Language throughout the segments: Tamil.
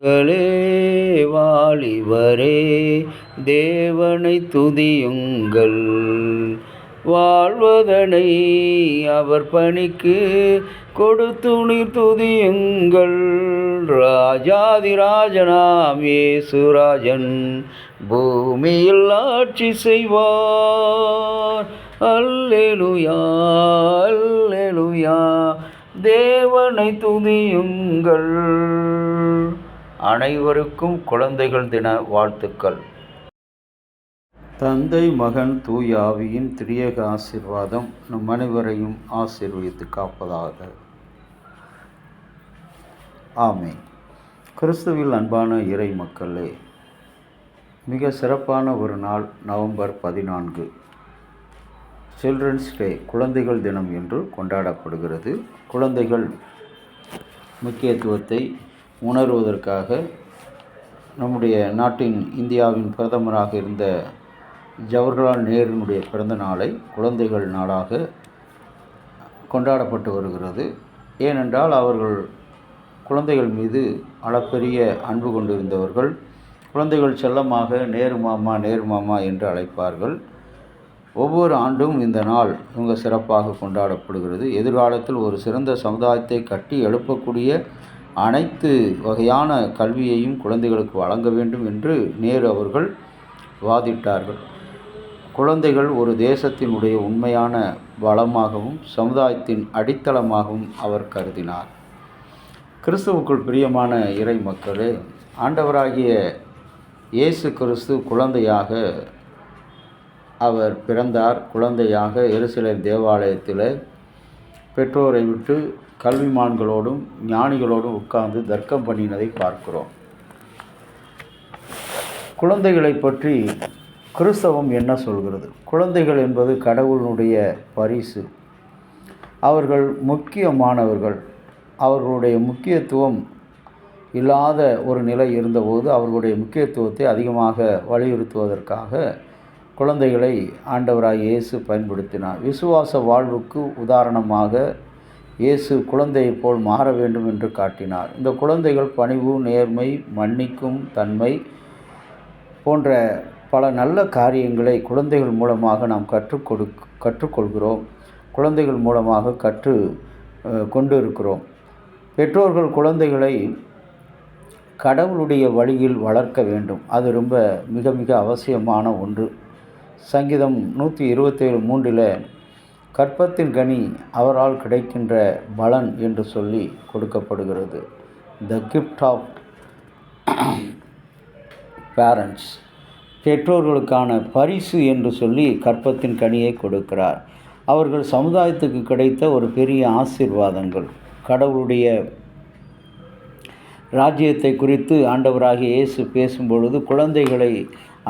களே வாலிபரே தேவனை துதியுங்கள், வாழ்வதனை அவர் பணிக்கு கொடுத்துணீர் துதியுங்கள். ராஜாதிராஜனாம் இயேசுராஜன் பூமியில் ஆட்சி செய்வார். அல்லேலூயா அல்லேலூயா, தேவனை துதியுங்கள். அனைவருக்கும் குழந்தைகள் தின வாழ்த்துக்கள். தந்தை மகன் தூய ஆவியின் திரியேக ஆசீர்வாதம் நம் அனைவரையும் ஆசீர்வதித்து காப்பதாக. ஆமென். கிறிஸ்துவில் அன்பான இறை மக்களே, மிக சிறப்பான ஒரு நாள் நவம்பர் 14 சில்ட்ரன்ஸ் டே, குழந்தைகள் தினம் என்று கொண்டாடப்படுகிறது. குழந்தைகள் முக்கியத்துவத்தை உணர்வதற்காக நம்முடைய நாட்டின் இந்தியாவின் பிரதமராக இருந்த ஜவஹர்லால் நேருனுடைய பிறந்த நாளை குழந்தைகள் நாளாக கொண்டாடப்பட்டு வருகிறது. ஏனென்றால் அவர்கள் குழந்தைகள் மீது அளப்பெரிய அன்பு கொண்டிருந்தவர்கள். குழந்தைகள் செல்லமாக நேரு மாமா நேரு மாமா என்று அழைப்பார்கள். ஒவ்வொரு ஆண்டும் இந்த நாள் மிக சிறப்பாக கொண்டாடப்படுகிறது. எதிர்காலத்தில் ஒரு சிறந்த சமுதாயத்தை கட்டி எழுப்பக்கூடிய அனைத்து வகையான கல்வியையும் குழந்தைகளுக்கு வழங்க வேண்டும் என்று நேரு அவர்கள் வாதிட்டார்கள். குழந்தைகள் ஒரு தேசத்தினுடைய உண்மையான வளமாகவும் சமுதாயத்தின் அடித்தளமாகவும் அவர் கருதினார். கிறிஸ்துவுக்குள் பிரியமான இறை மக்களே, ஆண்டவராகிய இயேசு கிறிஸ்து குழந்தையாக அவர் பிறந்தார். குழந்தையாக எருசலேம் தேவாலயத்தில் பெற்றோரை விட்டு கல்விமான்களோடும் ஞானிகளோடும் உட்கார்ந்து தர்க்கம் பண்ணினதை பார்க்கிறோம். குழந்தைகளை பற்றி கிறிஸ்தவம் என்ன சொல்கிறது? குழந்தைகள் என்பது கடவுளுடைய பரிசு. அவர்கள் முக்கியமானவர்கள். அவர்களுடைய முக்கியத்துவம் இல்லாத ஒரு நிலை இருந்தபோது அவர்களுடைய முக்கியத்துவத்தை அதிகமாக வலியுறுத்துவதற்காக குழந்தைகளை ஆண்டவராய் இயேசு பயன்படுத்தினார். விசுவாச வாழ்வுக்கு உதாரணமாக இயேசு குழந்தையைப் போல் மாற வேண்டும் என்று காட்டினார். இந்த குழந்தைகள் பணிவு, நேர்மை, மன்னிக்கும் தன்மை போன்ற பல நல்ல காரியங்களை குழந்தைகள் மூலமாக நாம் கற்றுக்கொள்கிறோம். குழந்தைகள் மூலமாக கொண்டு இருக்கிறோம். பெற்றோர்கள் குழந்தைகளை கடவுளுடைய வழியில் வளர்க்க வேண்டும். அது ரொம்ப மிக மிக அவசியமான ஒன்று. சங்கீதம் 127:3 கற்பத்தின் கனி அவரால் கிடைக்கின்ற பலன் என்று சொல்லி கொடுக்கப்படுகிறது. த கிஃப்ட் ஆஃப் பேரண்ட்ஸ், பெற்றோர்களுக்கான பரிசு என்று சொல்லி கற்பத்தின் கனியை கொடுக்கிறார். அவர்கள் சமுதாயத்துக்கு கிடைத்த ஒரு பெரிய ஆசீர்வாதங்கள். கடவுளுடைய ராஜ்யத்தை குறித்து ஆண்டவராகிய இயேசு பேசும்பொழுது குழந்தைகளை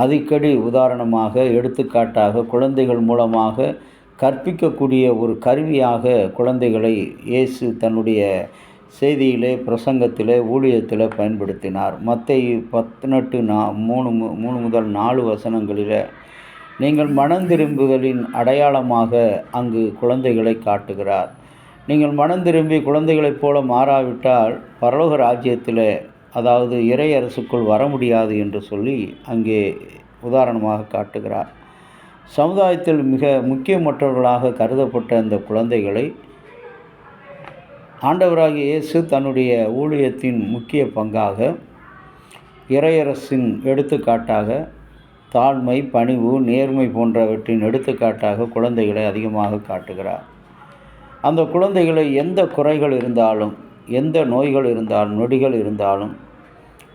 அடிக்கடி உதாரணமாக, எடுத்துக்காட்டாக, குழந்தைகள் மூலமாக கற்பிக்கக்கூடிய ஒரு கருவியாக குழந்தைகளை இயேசு தன்னுடைய செய்தியிலே, பிரசங்கத்திலே, ஊழியத்தில் பயன்படுத்தினார். மத்தேயு 18:3-4 நீங்கள் மனம் திரும்புதலின் அடையாளமாக அங்கு குழந்தைகளை காட்டுகிறார். நீங்கள் மனம் திரும்பி குழந்தைகளைப் போல மாறாவிட்டால் பரலோக ராஜ்யத்தில், அதாவது இறை அரசுக்குள் வர முடியாது என்று சொல்லி அங்கே உதாரணமாக காட்டுகிறார். சமுதாயத்தில் மிக முக்கியமற்றவர்களாக கருதப்பட்ட இந்த குழந்தைகளை ஆண்டவராகிய இயேசு தன்னுடைய ஊழியத்தின் முக்கிய பங்காக, இறையரசின் எடுத்துக்காட்டாக, தாழ்மை, பணிவு, நேர்மை போன்றவற்றின் எடுத்துக்காட்டாக குழந்தைகளை அதிகமாக காட்டுகிறார். அந்த குழந்தைகளை எந்த குறைகள் இருந்தாலும், எந்த நோய்கள் இருந்தாலும், நொடிகள் இருந்தாலும்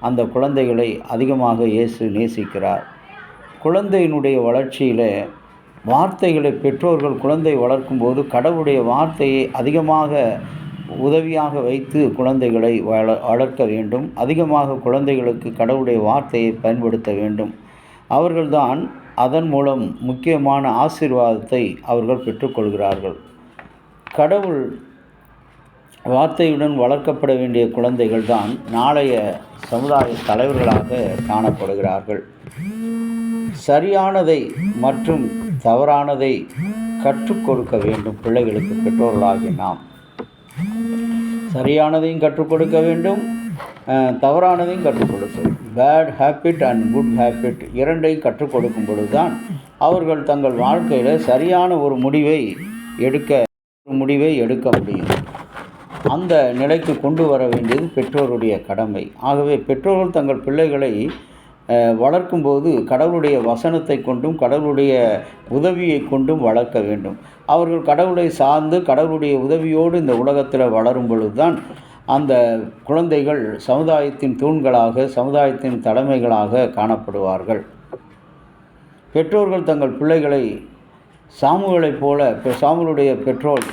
அந்த குழந்தைகளை அதிகமாக இயேசு நேசிக்கிறார். குழந்தையினுடைய வளர்ச்சியில் வார்த்தைகளை பெற்றோர்கள் குழந்தை வளர்க்கும்போது கடவுளுடைய வார்த்தையை அதிகமாக உதவியாக வைத்து குழந்தைகளை வளர்க்க வேண்டும். அதிகமாக குழந்தைகளுக்கு கடவுளுடைய வார்த்தையை பயன்படுத்த வேண்டும். அவர்கள்தான் அதன் மூலம் முக்கியமான ஆசீர்வாதத்தை அவர்கள் பெற்றுக்கொள்கிறார்கள். கடவுள் வார்த்தையுடன் வளர்க்கப்பட வேண்டிய குழந்தைகள் தான் நாளைய சமுதாய தலைவர்களாக காணப்படுகிறார்கள். சரியானதை மற்றும் தவறானதை கற்றுக் கொடுக்க வேண்டும் பிள்ளைகளுக்கு. பெற்றோர்களாகிய நாம் சரியானதையும் கற்றுக் கொடுக்க வேண்டும், தவறானதையும் கற்றுக் கொடுத்து bad habit and good habit இரண்டையும் கற்றுக் கொடுக்கும் பொழுது தான் அவர்கள் தங்கள் வாழ்க்கையில் சரியான ஒரு முடிவை எடுக்க முடியும். அந்த நிலைக்கு கொண்டு வர வேண்டியது பெற்றோருடைய கடமை. ஆகவே பெற்றோர்கள் தங்கள் பிள்ளைகளை வளர்க்கும்போது கடவுளுடைய வசனத்தை கொண்டும் கடவுளுடைய உதவியை கொண்டும் வளர்க்க வேண்டும். அவர்கள் கடவுளை சார்ந்து கடவுளுடைய உதவியோடு இந்த உலகத்தில் வளரும் பொழுது தான் அந்த குழந்தைகள் சமுதாயத்தின் தூண்களாக சமுதாயத்தின் தலைமைகளாக காணப்படுவார்கள். பெற்றோர்கள் தங்கள் பிள்ளைகளை சாமுவேலைப் போல சாமுவேலுடைய பெற்றோர்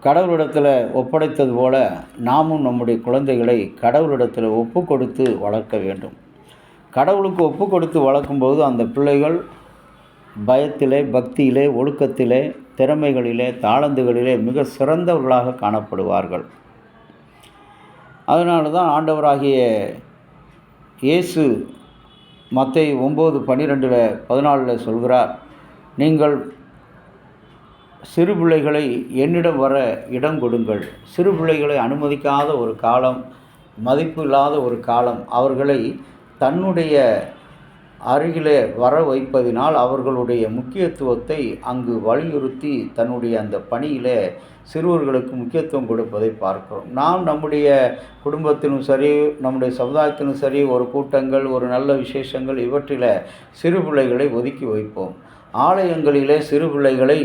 கடவுளிடத்தில் ஒப்படைத்தது போல நாமும் நம்முடைய குழந்தைகளை கடவுளிடத்தில் ஒப்பு கொடுத்து வளர்க்க வேண்டும். கடவுளுக்கு ஒப்பு கொடுத்து வளர்க்கும்போது அந்த பிள்ளைகள் பயத்திலே, பக்தியிலே, ஒழுக்கத்திலே, திறமைகளிலே, தாளந்துகளிலே மிக சிறந்தவர்களாக காணப்படுவார்கள். அதனால தான் ஆண்டவராகிய இயேசு மத்தேயு 9:12-14 சொல்கிறார், நீங்கள் சிறு பிள்ளைகளை என்னிடம் வர இடம் கொடுங்கள். சிறு பிள்ளைகளை அனுமதிக்காத ஒரு காலம், மதிப்பு இல்லாத ஒரு காலம், அவர்களை தன்னுடைய அருகிலே வர வைப்பதினால் அவர்களுடைய முக்கியத்துவத்தை அங்கு வலியுறுத்தி தன்னுடைய அந்த பணியிலே சிறுவர்களுக்கு முக்கியத்துவம் கொடுப்பதை பார்க்கிறோம். நாம் நம்முடைய குடும்பத்திலும் சரி, நம்முடைய சமுதாயத்திலும் சரி, ஒரு கூட்டங்கள், ஒரு நல்ல விசேஷங்கள் இவற்றில் சிறு பிள்ளைகளை ஒதுக்கி வைப்போம். ஆலயங்களிலே சிறு பிள்ளைகளை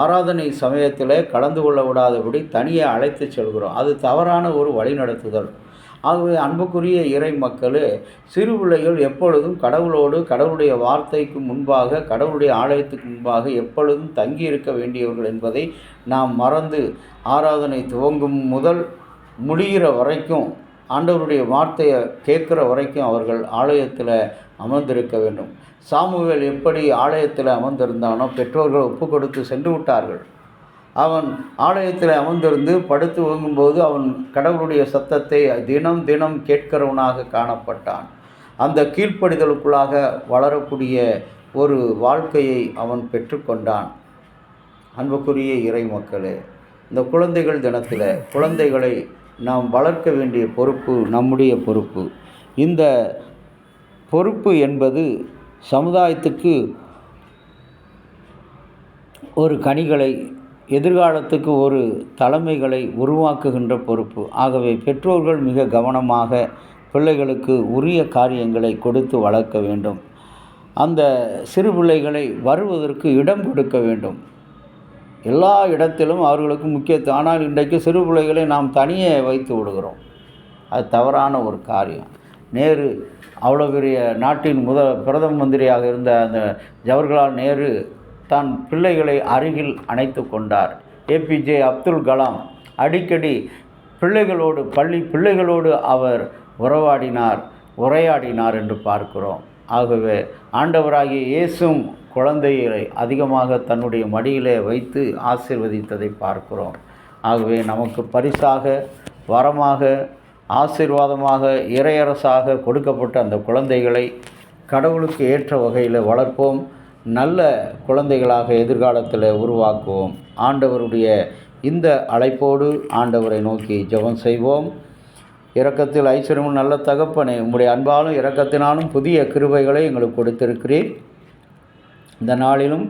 ஆராதனை சமயத்தில் கலந்து கொள்ள விடாதபடி தனியே அழைத்து செல்கிறோம். அது தவறான ஒரு வழிநடத்துதல். ஆகவே அன்புக்குரிய இறை மக்களே, சிறு பிள்ளைகள் எப்பொழுதும் கடவுளோடு, கடவுளுடைய வார்த்தைக்கு முன்பாக, கடவுளுடைய ஆலயத்துக்கு முன்பாக எப்பொழுதும் தங்கி இருக்க வேண்டியவர்கள் என்பதை நாம் மறந்து ஆராதனை துவங்கும் முதல் முடிகிற வரைக்கும், ஆண்டவருடைய வார்த்தையை கேட்குற வரைக்கும் அவர்கள் ஆலயத்தில் அமர்ந்திருக்க வேண்டும். சாமுவேல் எப்படி ஆலயத்தில் அமர்ந்திருந்தானோ பெற்றோர்கள் ஒப்பு கொடுத்து சென்று விட்டார்கள். அவன் ஆலயத்தில் அமர்ந்திருந்து படுத்து உறங்கும்போது அவன் கடவுளுடைய சத்தத்தை தினம் தினம் கேட்கிறவனாக காணப்பட்டான். அந்த கீழ்ப்படிதலுக்குள்ளாக வளரக்கூடிய ஒரு வாழ்க்கையை அவன் பெற்றுக்கொண்டான். அன்புக்குரிய இறை மக்களே, இந்த குழந்தைகள் தினத்தில் குழந்தைகளை நாம் வளர்க்க வேண்டிய பொறுப்பு நம்முடைய பொறுப்பு. இந்த பொறுப்பு என்பது சமுதாயத்துக்கு ஒரு கனிகளை, எதிர்காலத்துக்கு ஒரு தலைமைகளை உருவாக்குகின்ற பொறுப்பு. ஆகவே பெற்றோர்கள் மிக கவனமாக பிள்ளைகளுக்கு உரிய காரியங்களை கொடுத்து வளர்க்க வேண்டும். அந்த சிறு பிள்ளைகளை வருவதற்கு இடம் கொடுக்க வேண்டும். எல்லா இடத்திலும் அவர்களுக்கு முக்கியத்துவம். ஆனால் இன்றைக்கு சிறு பிள்ளைகளை நாம் தனியே வைத்து விடுகிறோம். அது தவறான ஒரு காரியம். நேரு அவ்வளோ பெரிய நாட்டின் பிரதம மந்திரியாக இருந்த அந்த ஜவஹர்லால் நேரு தான் பிள்ளைகளை அருகில் அணைத்து கொண்டார். ஏபிஜே அப்துல் கலாம் அடிக்கடி பள்ளி பிள்ளைகளோடு அவர் உரையாடினார் என்று பார்க்கிறோம். ஆகவே ஆண்டவராகிய இயேசுவும் குழந்தைகளை அதிகமாக தன்னுடைய மடியிலே வைத்து ஆசீர்வதித்ததை பார்க்கிறோம். ஆகவே நமக்கு பரிசாக, வரமாக, ஆசீர்வாதமாக, இறையரசாக கொடுக்கப்பட்ட அந்த குழந்தைகளை கடவுளுக்கு ஏற்ற வகையில் வளர்ப்போம். நல்ல குழந்தைகளாக எதிர்காலத்தில் உருவாக்குவோம். ஆண்டவருடைய இந்த அழைப்போடு ஆண்டவரை நோக்கி ஜெபம் செய்வோம். இரக்கத்தில் ஐஸ்வர்யமும் நல்ல தகப்பனே, உம்முடைய அன்பாலும் இரக்கத்தினாலும் புதிய கிருபைகளை எங்களுக்கு கொடுத்திருக்கிறீர். இந்த நாளிலும்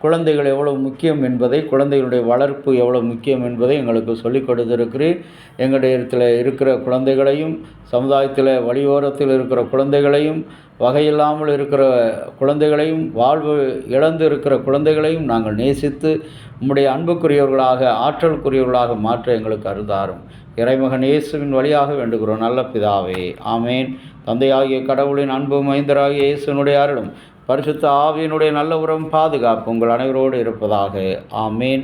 குழந்தைகள் எவ்வளவு முக்கியம் என்பதை, குழந்தைகளுடைய வளர்ப்பு எவ்வளவு முக்கியம் என்பதை எங்களுக்கு சொல்லிக் கொடுத்திருக்கிறீர். எங்களுடைய இடத்துல இருக்கிற குழந்தைகளையும், சமுதாயத்தில் வழியோரத்தில் இருக்கிற குழந்தைகளையும், வகையில்லாமல் இருக்கிற குழந்தைகளையும், வாழ்வு இழந்து இருக்கிற குழந்தைகளையும் நாங்கள் நேசித்து உம்முடைய அன்புக்குரியவர்களாக, ஆற்றலுக்குரியவர்களாக மாற்ற எங்களுக்கு அருள்தாரும். இறைமகன் இயேசுவின் வழியாக வேண்டுகிறோம் நல்ல பிதாவே, ஆமேன். தந்தையாகிய கடவுளின் அன்பும் மைந்தராகிய இயேசுனுடைய அருளும் பரிசுத்த ஆவியினுடைய நல்ல உறவும் பாதுகாப்பு உங்கள் அனைவரோடு இருப்பதாக. ஆமேன்.